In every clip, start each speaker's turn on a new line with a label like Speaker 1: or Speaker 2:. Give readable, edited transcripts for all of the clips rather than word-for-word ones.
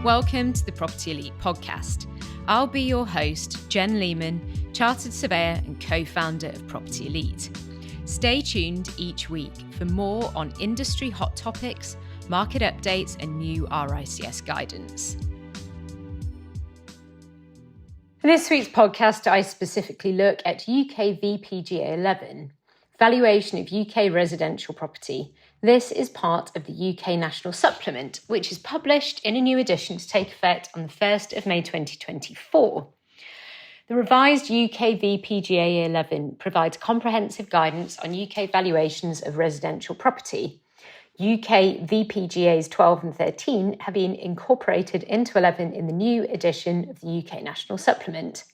Speaker 1: Welcome to the Property Elite podcast. I'll be your host, Jen Lehman, chartered surveyor and co-founder of Property Elite. Stay tuned each week for more on industry hot topics, market updates and new RICS guidance. For this week's podcast, I specifically look at UK VPGA 11, Valuation of UK Residential Property. This is part of the UK National Supplement, which is published in a new edition to take effect on the 1st of May 2024. The revised UK VPGA 11 provides comprehensive guidance on UK valuations of residential property. UK VPGAs 12 and 13 have been incorporated into 11 in the new edition of the UK National Supplement.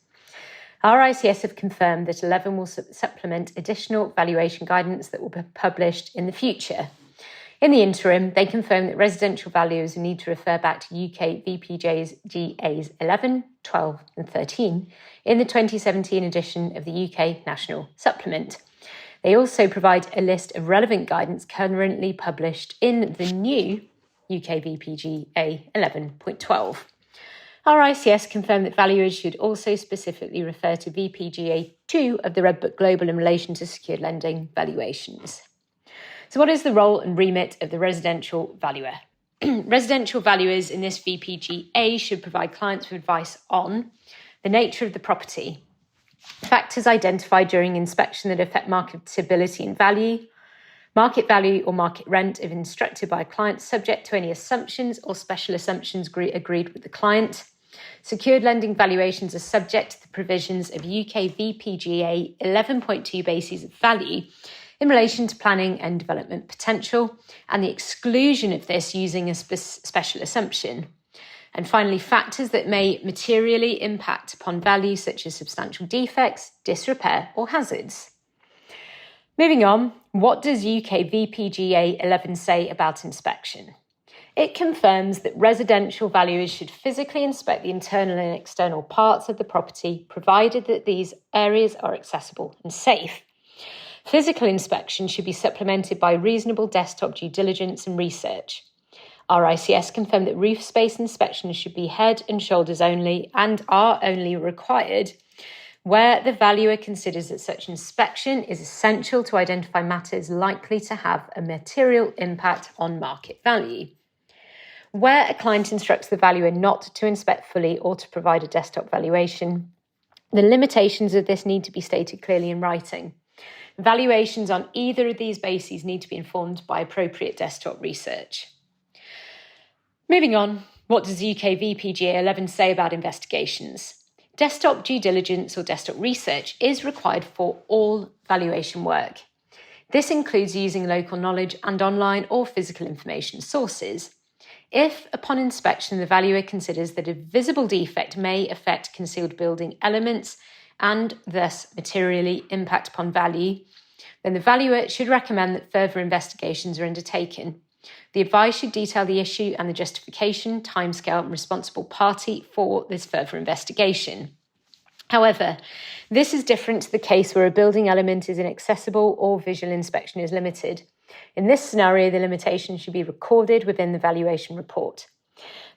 Speaker 1: RICS have confirmed that 11 will supplement additional valuation guidance that will be published in the future. In the interim, they confirm that residential valuers need to refer back to UK VPGAs 11, 12 and 13 in the 2017 edition of the UK National Supplement. They also provide a list of relevant guidance currently published in the new UK VPGA 11.12. RICS confirmed that valuers should also specifically refer to VPGA 2 of the Red Book Global in relation to secured lending valuations. So what is the role and remit of the residential valuer? Residential valuers in this VPGA should provide clients with advice on the nature of the property, factors identified during inspection that affect marketability and value, market value or market rent if instructed by a client subject to any assumptions or special assumptions agreed with the client. Secured lending valuations are subject to the provisions of UK VPGA 11.2 bases of value in relation to planning and development potential, and the exclusion of this using a special assumption. And finally, factors that may materially impact upon value, such as substantial defects, disrepair, or hazards. Moving on, what does UK VPGA 11 say about inspection? It confirms that residential valuers should physically inspect the internal and external parts of the property, provided that these areas are accessible and safe. Physical inspection should be supplemented by reasonable desktop due diligence and research. RICS confirmed that roof space inspections should be head and shoulders only and are only required where the valuer considers that such inspection is essential to identify matters likely to have a material impact on market value. Where a client instructs the valuer not to inspect fully or to provide a desktop valuation, the limitations of this need to be stated clearly in writing. Valuations on either of these bases need to be informed by appropriate desktop research. Moving on, what does UK VPGA 11 say about investigations? Desktop due diligence or desktop research is required for all valuation work. This includes using local knowledge and online or physical information sources. If, upon inspection, the valuer considers that a visible defect may affect concealed building elements and thus materially impact upon value, then the valuer should recommend that further investigations are undertaken. The advice should detail the issue and the justification, timescale, and responsible party for this further investigation. However, this is different to the case where a building element is inaccessible or visual inspection is limited. In this scenario, the limitation should be recorded within the valuation report.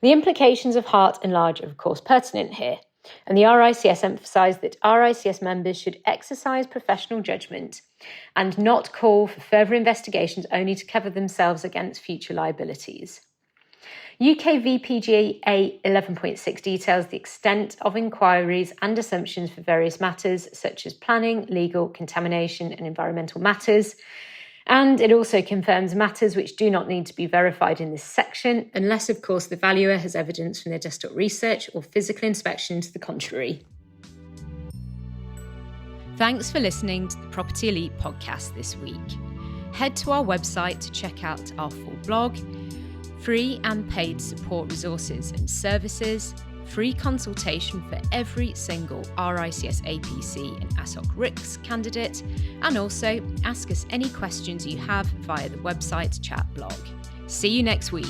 Speaker 1: The implications of heart and large are, of course, pertinent here, and the RICS emphasised that RICS members should exercise professional judgment and not call for further investigations only to cover themselves against future liabilities. UK VPGA 11.6 details the extent of inquiries and assumptions for various matters such as planning, legal, contamination and environmental matters, and it also confirms matters which do not need to be verified in this section unless, of course, the valuer has evidence from their desktop research or physical inspection to the contrary. Thanks for listening to the Property Elite podcast this week. Head to our website to check out our full blog, free and paid support resources and services, free consultation for every single RICS APC and ASOC FRICS candidate, and also ask us any questions you have via the website chat blog. See you next week.